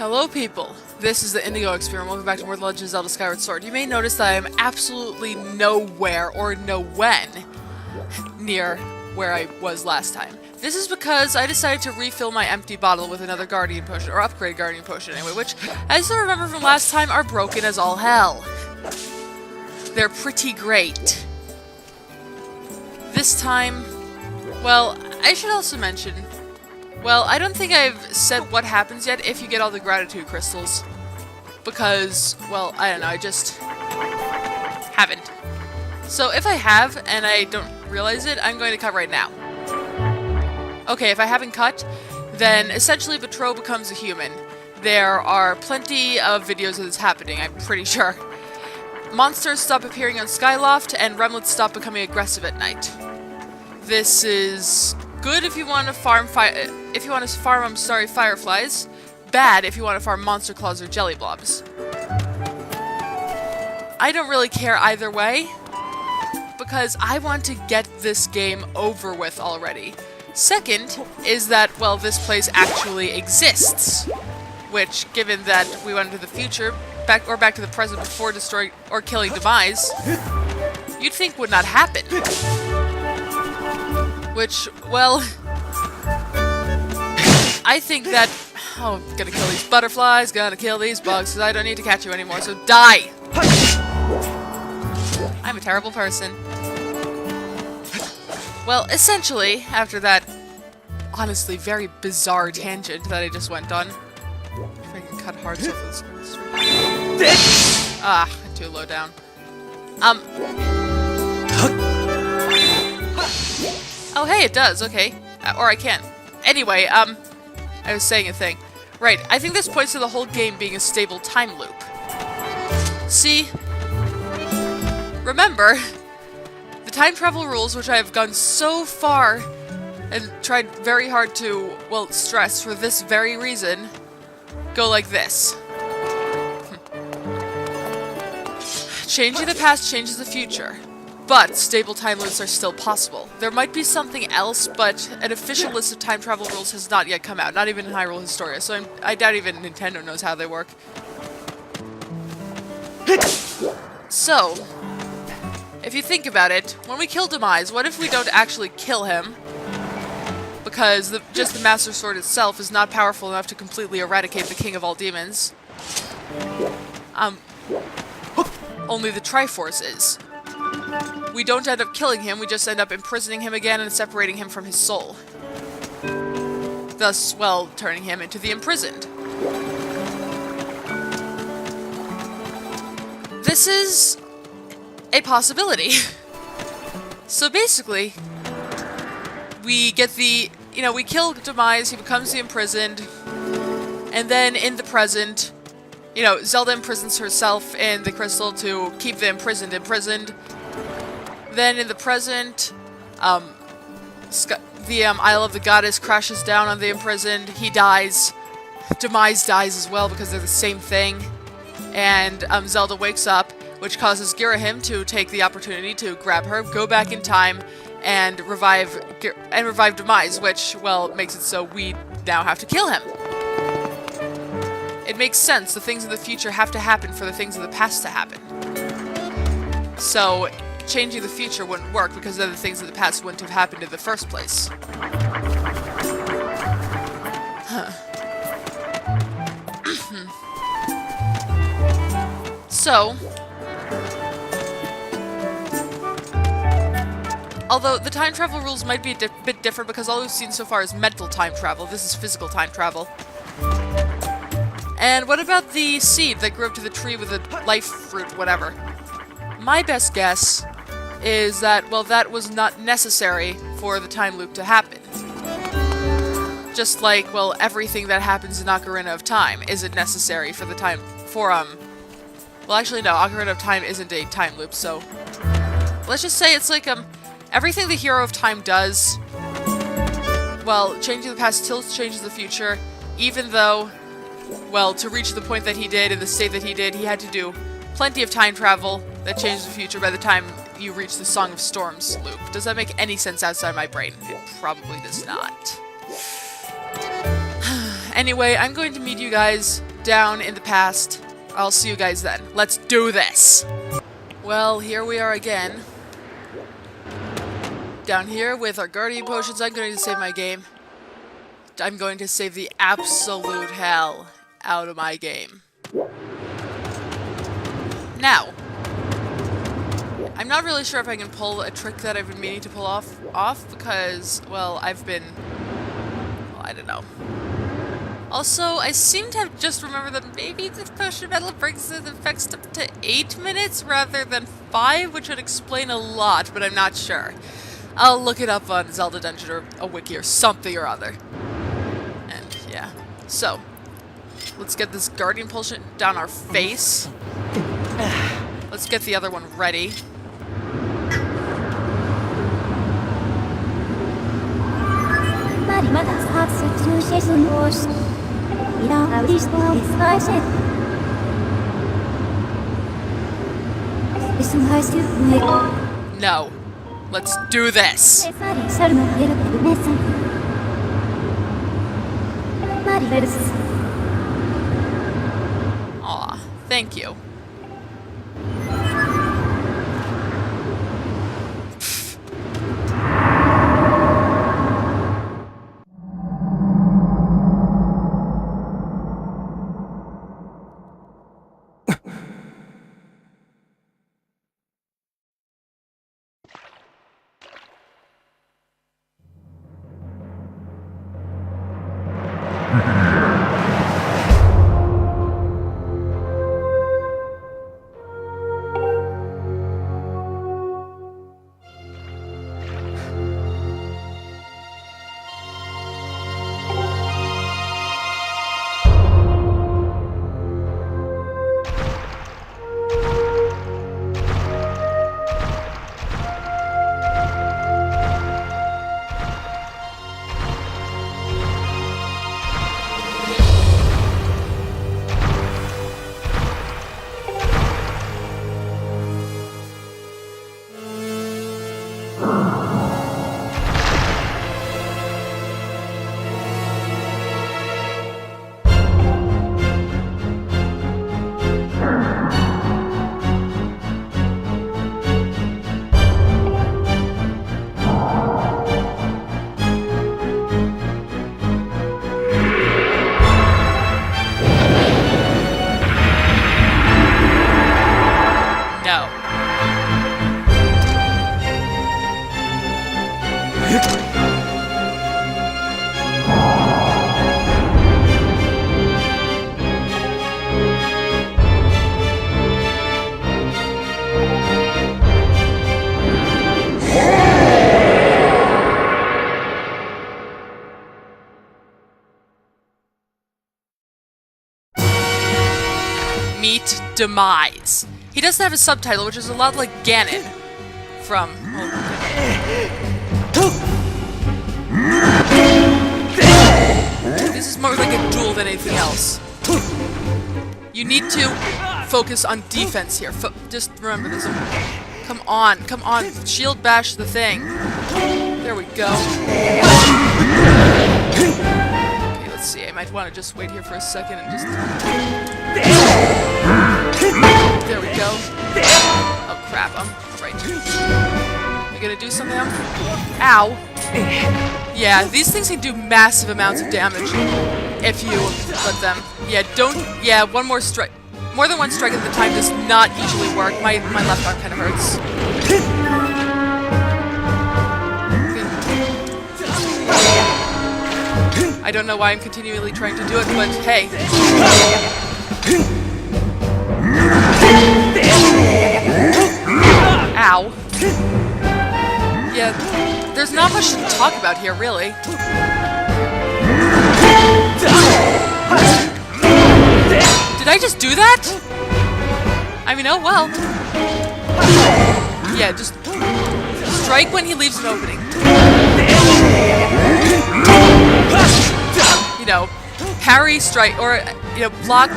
Hello people, this is the Indigo Experiment. Welcome back to more The Legend of Zelda Skyward Sword. You may notice that I am absolutely nowhere or no when near where I was last time. This is because I decided to refill my empty bottle with another Guardian Potion, or upgrade Guardian Potion anyway, which, as I still remember from last time, are broken as all hell. They're pretty great. This time, well, I should also mention, well, I don't think I've said what happens yet if you get all the gratitude crystals. Because, well, I don't know, I just haven't. So if I have, and I don't realize it, I'm going to cut right now. Okay, if I haven't cut, then essentially Betro becomes a human. There are plenty of videos of this happening, I'm pretty sure. Monsters stop appearing on Skyloft, and remnants stop becoming aggressive at night. This is good if you want to farm fireflies. Bad if you want to farm monster claws or jelly blobs. I don't really care either way, because I want to get this game over with already. Second is that, well, this place actually exists. Which, given that we went into the future, back to the present before destroying or killing Demise, you'd think would not happen. Which, well, I think that, oh, gonna kill these butterflies, gonna kill these bugs, because I don't need to catch you anymore, so die! I'm a terrible person. Well, essentially, after that, honestly, very bizarre tangent that I just went on. If I can cut hearts off of this. Ah, too low down. Oh, hey, it does, okay. Or I can't. Anyway, I was saying a thing. Right, I think this points to the whole game being a stable time loop. See? Remember, the time travel rules, which I have gone so far and tried very hard to, well, stress for this very reason, go like this. Changing the past changes the future. But stable time loops are still possible. There might be something else, but an official list of time travel rules has not yet come out, not even in Hyrule Historia, so I doubt even Nintendo knows how they work. So, if you think about it, when we kill Demise, what if we don't actually kill him? Because just the Master Sword itself is not powerful enough to completely eradicate the King of all Demons. Only the Triforce is. We don't end up killing him, we just end up imprisoning him again and separating him from his soul. Thus, well, turning him into the imprisoned. This is a possibility. So basically, we get the, we kill Demise, he becomes the imprisoned, and then in the present, Zelda imprisons herself in the crystal to keep the imprisoned. Then in the present, the Isle of the Goddess crashes down on the imprisoned. He dies. Demise dies as well because they're the same thing. And Zelda wakes up, which causes Girahim to take the opportunity to grab her, go back in time, and revive Demise, which, well, makes it so we now have to kill him. It makes sense. The things in the future have to happen for the things of the past to happen. So changing the future wouldn't work because then the things in the past wouldn't have happened in the first place. So, although the time travel rules might be a bit different because all we've seen so far is mental time travel, this is physical time travel. And what about the seed that grew up to the tree with a life fruit, whatever? My best guess is that, well, that was not necessary for the time loop to happen. Just like, well, everything that happens in Ocarina of Time isn't necessary for the time, well, actually, no, Ocarina of Time isn't a time loop, so let's just say it's like, everything the Hero of Time does, well, changing the past still changes the future, even though, well, to reach the point that he did in the state that he did, he had to do plenty of time travel that changed the future by the time you reach the Song of Storms loop. Does that make any sense outside my brain? It probably does not. Anyway, I'm going to meet you guys down in the past. I'll see you guys then. Let's do this! Well, here we are again. Down here with our guardian potions. I'm going to save my game. I'm going to save the absolute hell out of my game. Now, I'm not really sure if I can pull a trick that I've been meaning to pull off because, well, I don't know. Also, I seem to have just remembered that maybe the potion metal brings the effects up to 8 minutes rather than 5, which would explain a lot, but I'm not sure. I'll look it up on Zelda Dungeon or a wiki or something or other. And, yeah. So, let's get this guardian potion down our face. Let's get the other one ready. No. Let's do this! Aw, thank you. Meet Demise. He does have a subtitle, which is a lot like Ganon from... This is more like a duel than anything else. You need to focus on defense here. Just remember this. Come on, come on. Shield bash the thing. There we go. Okay, let's see. I might want to just wait here for a second and just... There we go. Oh crap, I'm right. You gonna do something else? Ow. Yeah, these things can do massive amounts of damage if you let them. Yeah, don't... Yeah, one more strike. More than one strike at the time does not usually work. My left arm kind of hurts. I don't know why I'm continually trying to do it, but hey. Ow. Yeah, there's not much to talk about here, really. Did I just do that? I mean, oh well. Yeah, just strike when he leaves an opening. You know, parry, strike, or, you know, block,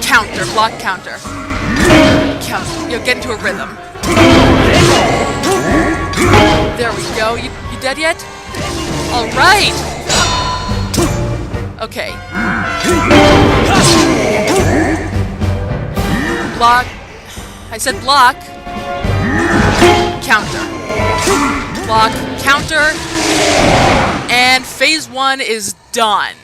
counter, Count, you know, get into a rhythm. There we go. You dead yet? Alright! Okay. block. I said block. Counter. Block. Counter. And phase 1 is done.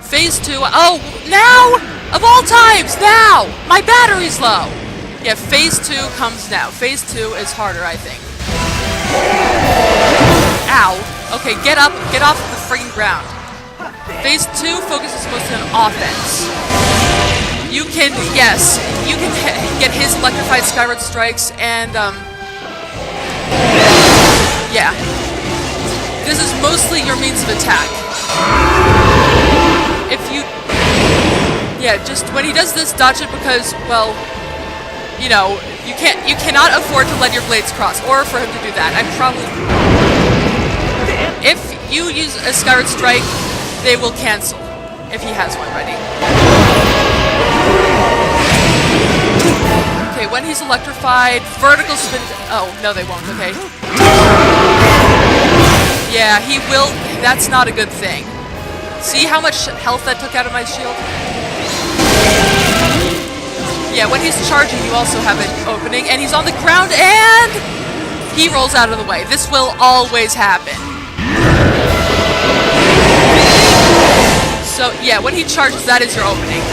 Phase 2. Oh, now! Of all times! Now! My battery's low! Yeah, phase 2 comes now. Phase 2 is harder, I think. Ow. Okay, get up. Get off the friggin' ground. Phase 2 focuses mostly on offense. You can, yes, you can get his electrified Skyward strikes and, yeah. This is mostly your means of attack. If you, yeah, just when he does this, dodge it because, well, you know, you cannot afford to let your blades cross, or for him to do that. I'm probably, if you use a Skyward strike, they will cancel, if he has one ready. Okay, when he's electrified, vertical spin, oh, no they won't, okay. Yeah, he will, that's not a good thing. See how much health that took out of my shield? Yeah, when he's charging, you also have an opening, and he's on the ground, and he rolls out of the way. This will always happen. So, yeah, when he charges, that is your opening.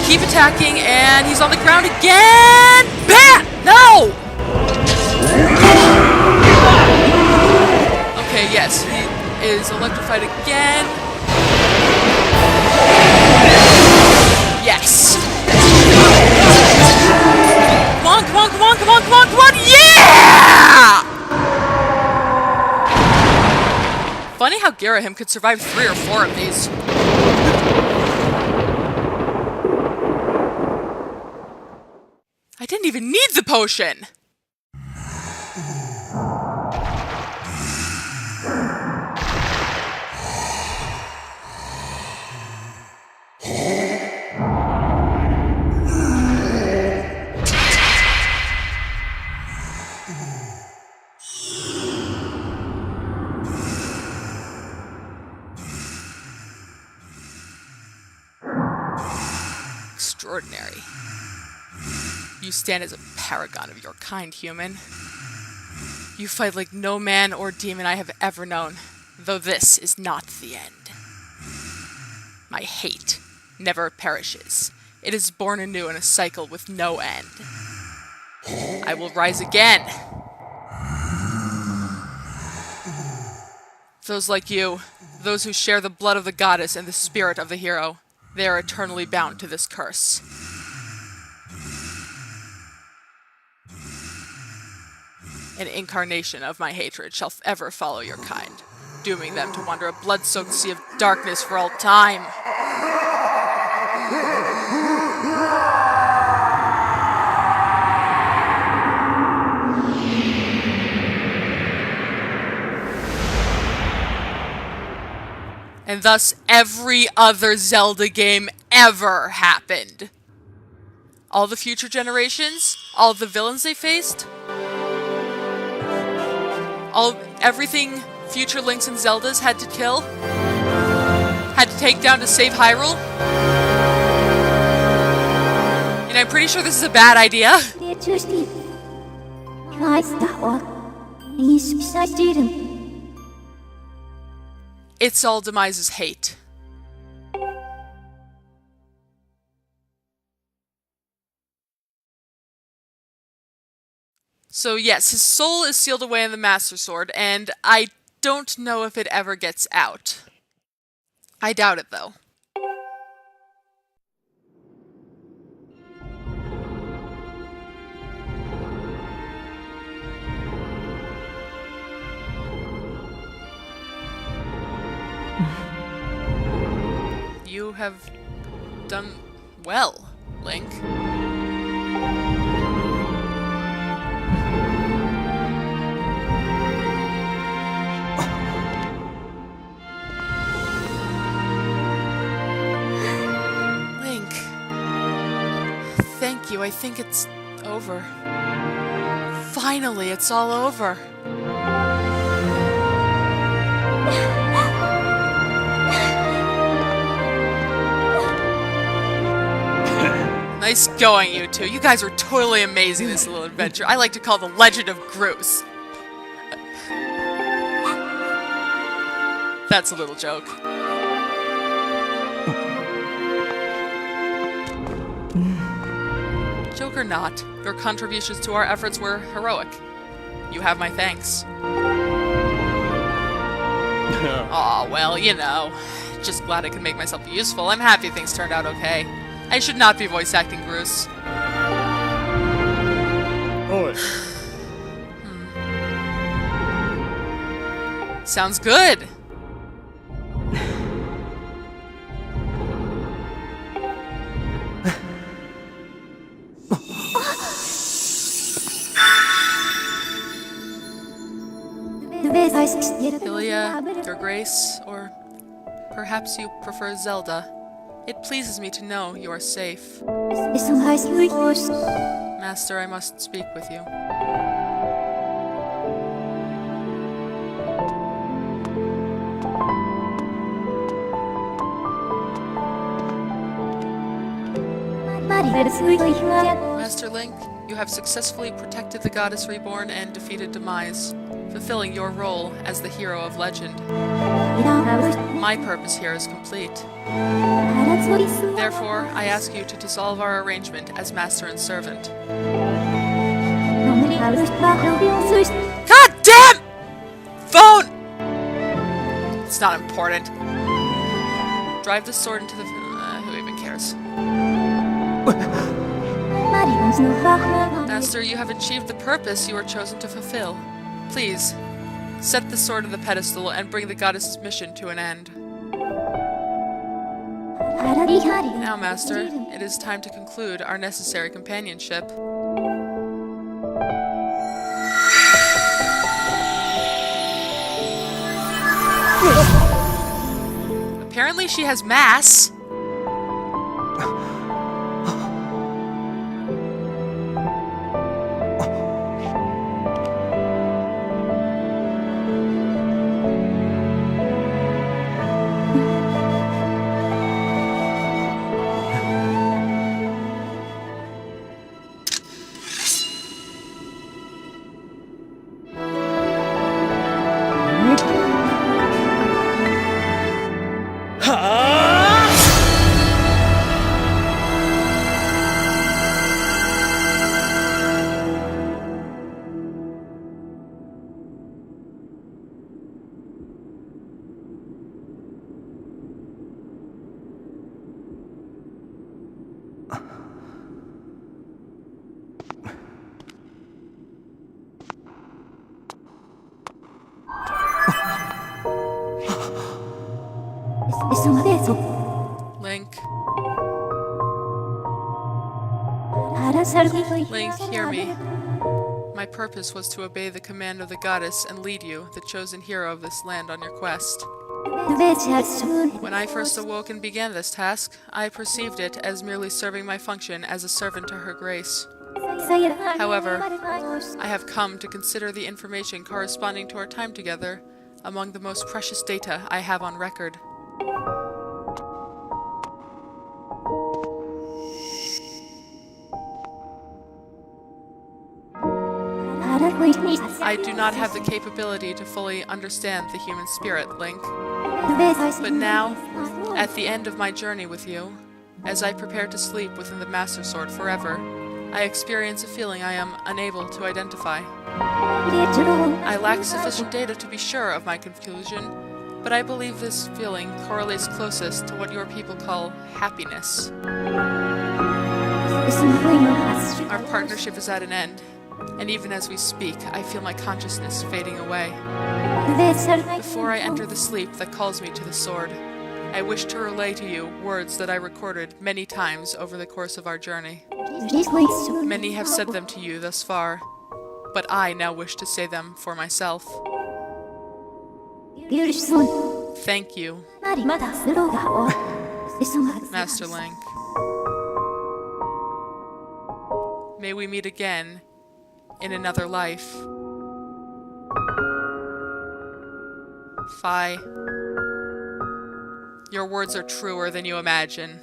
Keep attacking, and he's on the ground again! BAM! No! Okay, yes, he is electrified again. Yes! Come on, come on, come on, come on, come on, come on! Yeah! Funny how Girahim could survive 3 or 4 of these. I didn't even need the potion! Extraordinary. You stand as a paragon of your kind, human. You fight like no man or demon I have ever known, though this is not the end. My hate never perishes. It is born anew in a cycle with no end. I will rise again. Those like you, those who share the blood of the goddess and the spirit of the hero, they are eternally bound to this curse. An incarnation of my hatred shall ever follow your kind, dooming them to wander a blood-soaked sea of darkness for all time. And thus every other Zelda game ever happened. All the future generations, all the villains they faced, everything future Links and Zeldas had to kill, had to take down to save Hyrule. And I'm pretty sure this is a bad idea. It's all Demise's hate. So yes, his soul is sealed away in the Master Sword, and I don't know if it ever gets out. I doubt it, though. You have done well, Link. Link. Thank you. I think it's over. Finally, it's all over. Nice going, you two. You guys are totally amazing, this little adventure. I like to call the Legend of Groose. That's a little joke. Joke or not, your contributions to our efforts were heroic. You have my thanks. Aw, well, you know. Just glad I could make myself useful. I'm happy things turned out okay. I should not be voice acting Groose. Sounds good! Ilya, Your Grace, or perhaps you prefer Zelda. It pleases me to know you are safe. Master, I must speak with you. Master Link, you have successfully protected the Goddess Reborn and defeated Demise, fulfilling your role as the hero of legend. My purpose here is complete. Therefore, I ask you to dissolve our arrangement as master and servant. God damn! Phone! It's not important. Drive the sword into the... who even cares? Master, you have achieved the purpose you were chosen to fulfill. Please, set the sword on the pedestal and bring the goddess's mission to an end. Now, Master, it is time to conclude our necessary companionship. Apparently she has mass. Link. Link, hear me. My purpose was to obey the command of the goddess and lead you, the chosen hero of this land, on your quest. When I first awoke and began this task, I perceived it as merely serving my function as a servant to her grace. However, I have come to consider the information corresponding to our time together among the most precious data I have on record. I do not have the capability to fully understand the human spirit, Link. But now, at the end of my journey with you, as I prepare to sleep within the Master Sword forever, I experience a feeling I am unable to identify. I lack sufficient data to be sure of my conclusion, but I believe this feeling correlates closest to what your people call happiness. Our partnership is at an end, and even as we speak, I feel my consciousness fading away. Before I enter the sleep that calls me to the sword, I wish to relay to you words that I recorded many times over the course of our journey. Many have said them to you thus far, but I now wish to say them for myself. Thank you, Master Link. May we meet again in another life. Fi, your words are truer than you imagine.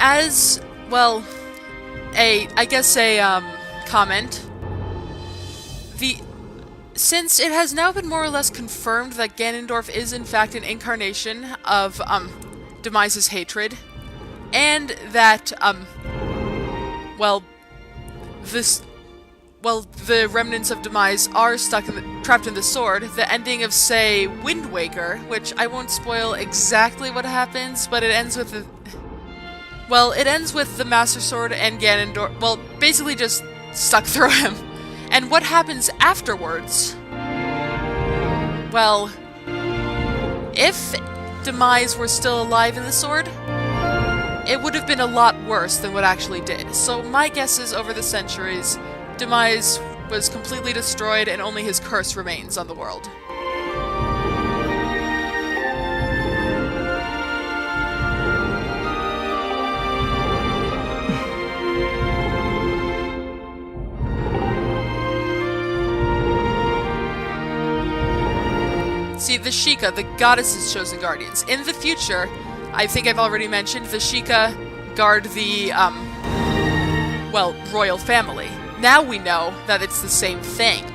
as, well, I guess a comment. Since it has now been more or less confirmed that Ganondorf is in fact an incarnation of, Demise's hatred, and that, the remnants of Demise are trapped in the sword. The ending of, say, Wind Waker, which I won't spoil exactly what happens, but it ends with it ends with the Master Sword and Ganondorf, well, basically just stuck through him. And what happens afterwards? Well, if Demise were still alive in the sword, it would have been a lot worse than what actually did. So my guess is, over the centuries, Demise was completely destroyed and only his curse remains on the world. See, the Sheikah, the goddess's chosen guardians. In the future, I think I've already mentioned, the Sheikah guard the, royal family. Now we know that it's the same thing.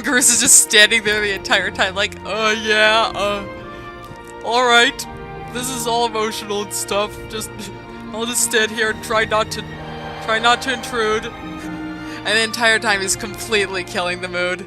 Groose is just standing there the entire time like, alright. This is all emotional and stuff. I'll just stand here and try not to intrude. And the entire time he's completely killing the mood.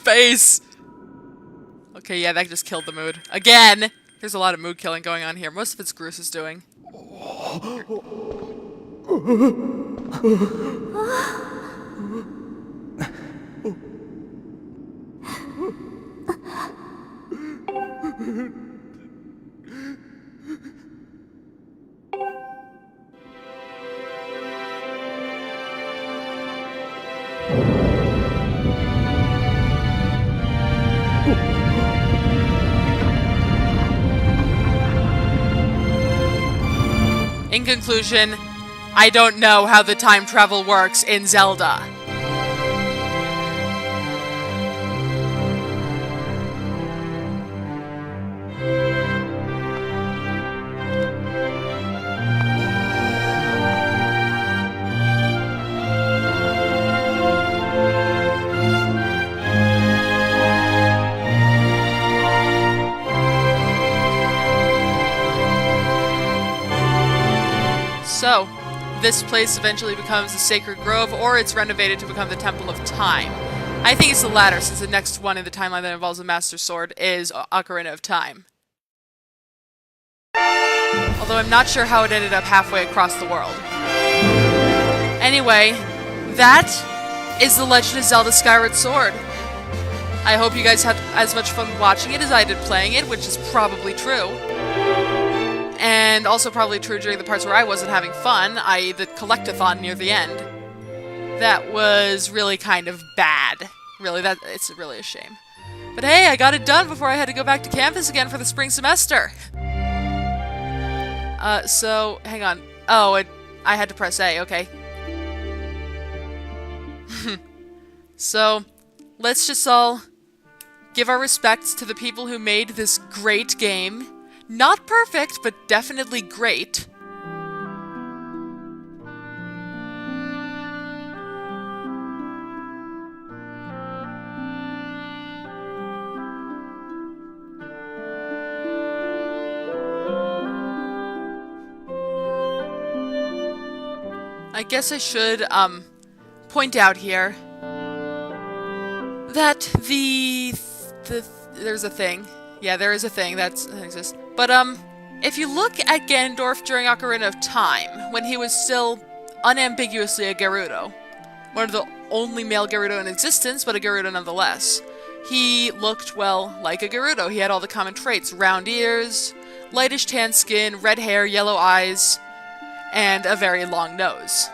Face. Okay, yeah, that just killed the mood. Again! There's a lot of mood killing going on here. Most of it's Groose is doing. In conclusion, I don't know how the time travel works in Zelda. this place eventually becomes the Sacred Grove, or it's renovated to become the Temple of Time. I think it's the latter, since the next one in the timeline that involves a Master Sword is Ocarina of Time. Although I'm not sure how it ended up halfway across the world. Anyway, that is The Legend of Zelda Skyward Sword. I hope you guys had as much fun watching it as I did playing it, which is probably true. And also probably true during the parts where I wasn't having fun, i.e. the collectathon near the end. That was really kind of bad. Really, it's really a shame. But hey, I got it done before I had to go back to campus again for the spring semester. So, hang on. Oh, I had to press A, okay. So, let's just all give our respects to the people who made this great game. Not perfect, but definitely great. I guess I should, point out here that there's a thing. Yeah, there is a thing that exists. But, if you look at Ganondorf during Ocarina of Time, when he was still unambiguously a Gerudo, one of the only male Gerudo in existence, but a Gerudo nonetheless, he looked, well, like a Gerudo. He had all the common traits: round ears, lightish tan skin, red hair, yellow eyes, and a very long nose.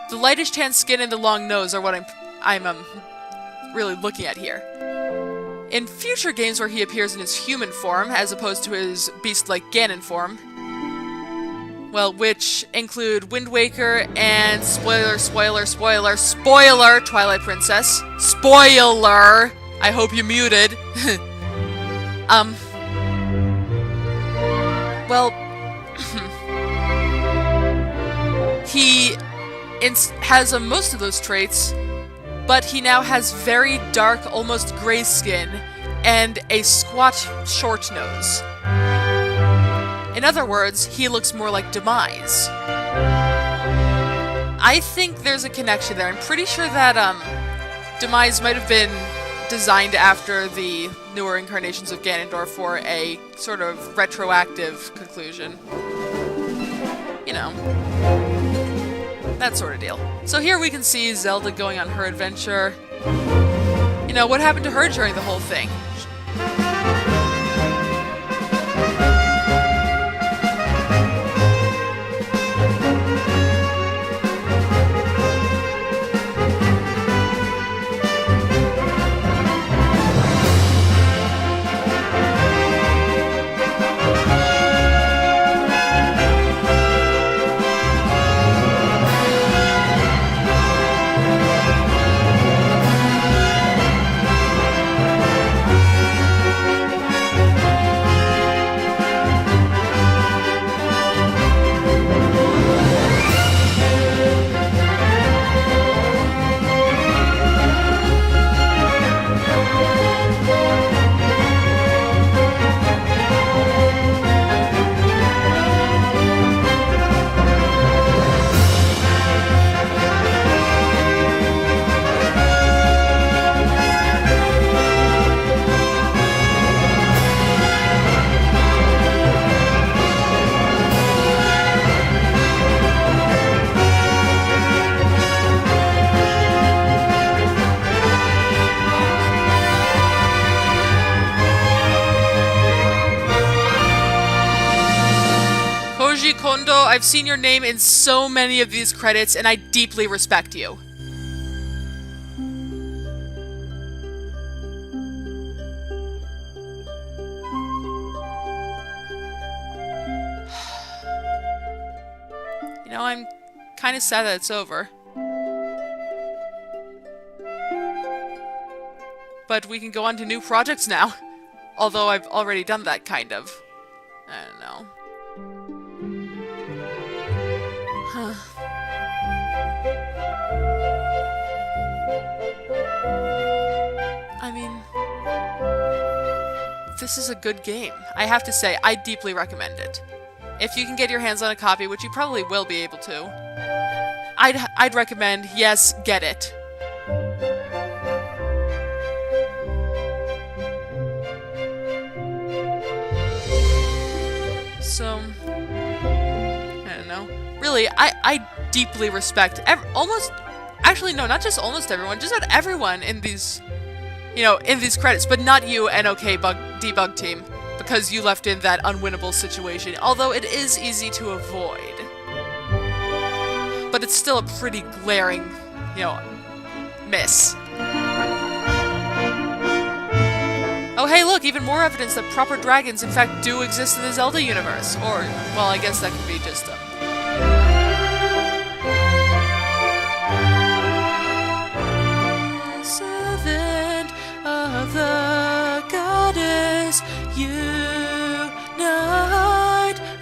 The lightish tan skin and the long nose are what I'm really looking at here. In future games where he appears in his human form, as opposed to his beast-like Ganon form, well, which include Wind Waker and spoiler, Twilight Princess. Spoiler! I hope you muted. Well, he has most of those traits, but he now has very dark, almost gray skin, and a squat, short nose. In other words, he looks more like Demise. I think there's a connection there. I'm pretty sure that, Demise might have been designed after the newer incarnations of Ganondorf for a sort of retroactive conclusion. You know, that sort of deal. So here we can see Zelda going on her adventure. You know, what happened to her during the whole thing? Kondo, I've seen your name in so many of these credits, and I deeply respect you. You know, I'm kind of sad that it's over. But we can go on to new projects now. Although I've already done that, kind of. I don't know. I mean, this is a good game. I have to say, I deeply recommend it. If you can get your hands on a copy, which you probably will be able to, I'd recommend, yes, get it. So, I don't know. Really, I deeply respect actually no, not just almost everyone, just about everyone in these, in these credits, but not you, NOK Debug Team, because you left in that unwinnable situation, although it is easy to avoid. But it's still a pretty glaring, miss. Oh hey look, even more evidence that proper dragons in fact do exist in the Zelda universe. Or, well, I guess that could be just a... Servant of the goddess, unite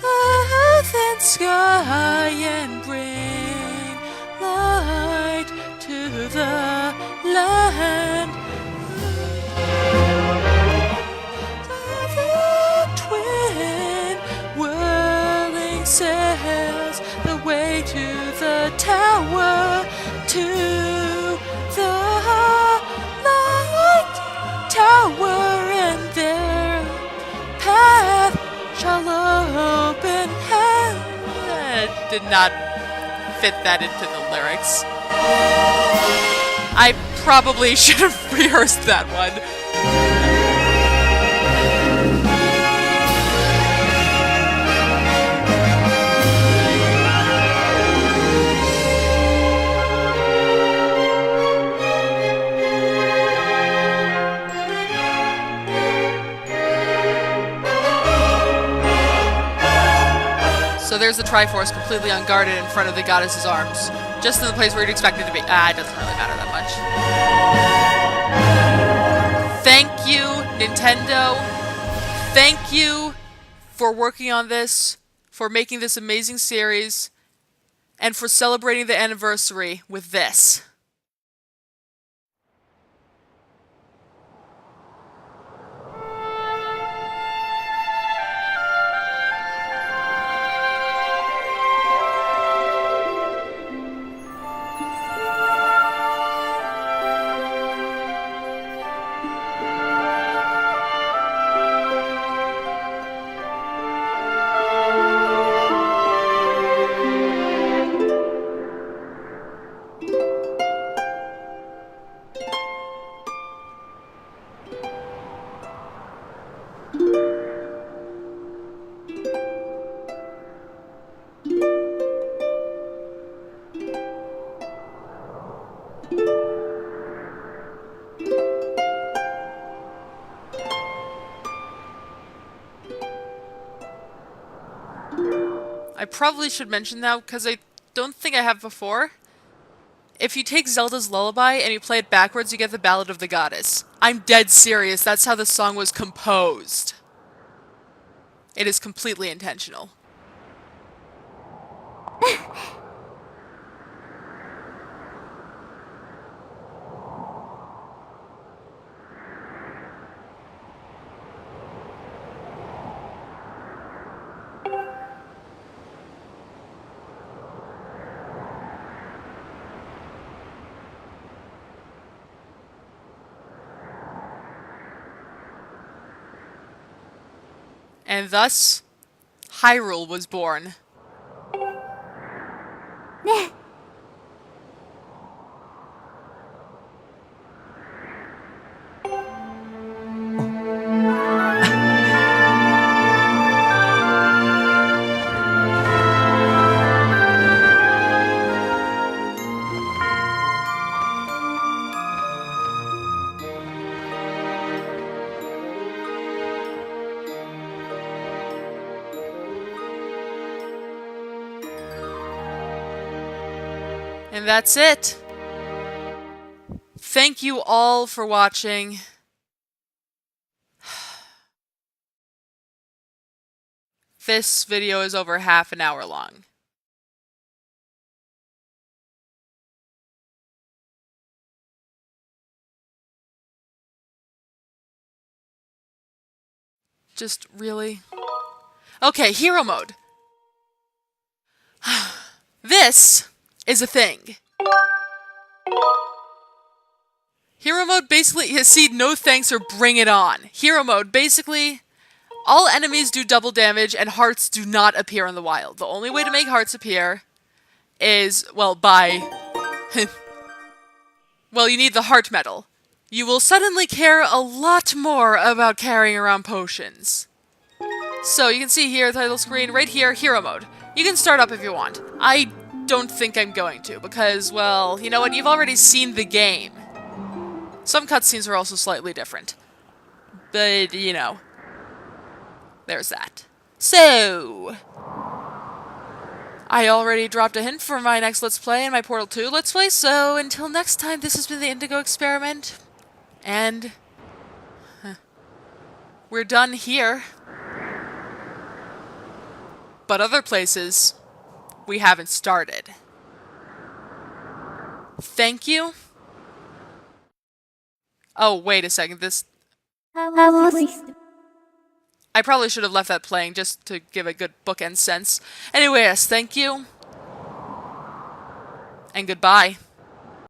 earth and sky and bring light to the land. Sails the way to the tower, to the light tower, and their path shall open hell. I did not fit that into the lyrics. I probably should have rehearsed that one. So there's the Triforce completely unguarded in front of the goddess's arms. Just in the place where you'd expect it to be. It doesn't really matter that much. Thank you, Nintendo. Thank you for working on this, for making this amazing series, and for celebrating the anniversary with this. I probably should mention now, because I don't think I have before. If you take Zelda's Lullaby and you play it backwards, you get the Ballad of the Goddess. I'm dead serious, that's how the song was composed. It is completely intentional. And thus, Hyrule was born. And that's it. Thank you all for watching. This video is over half an hour long. Just really? Okay, hero mode. This is a thing. Hero mode basically, see, no thanks or bring it on. Hero mode, basically, all enemies do double damage and hearts do not appear in the wild. The only way to make hearts appear is, well, by... well, you need the heart medal. You will suddenly care a lot more about carrying around potions. So you can see here, title screen, right here, hero mode. You can start up if you want. I don't think I'm going to, because, well, you know what, you've already seen the game. Some cutscenes are also slightly different. But, you know, there's that. So, I already dropped a hint for my next Let's Play and my Portal 2 Let's Play, so until next time, this has been the Indigo Experiment. And we're done here. But other places, we haven't started. Thank you. Oh, wait a second, this... I probably should have left that playing just to give a good bookend sense. Anyway, yes, thank you. And goodbye.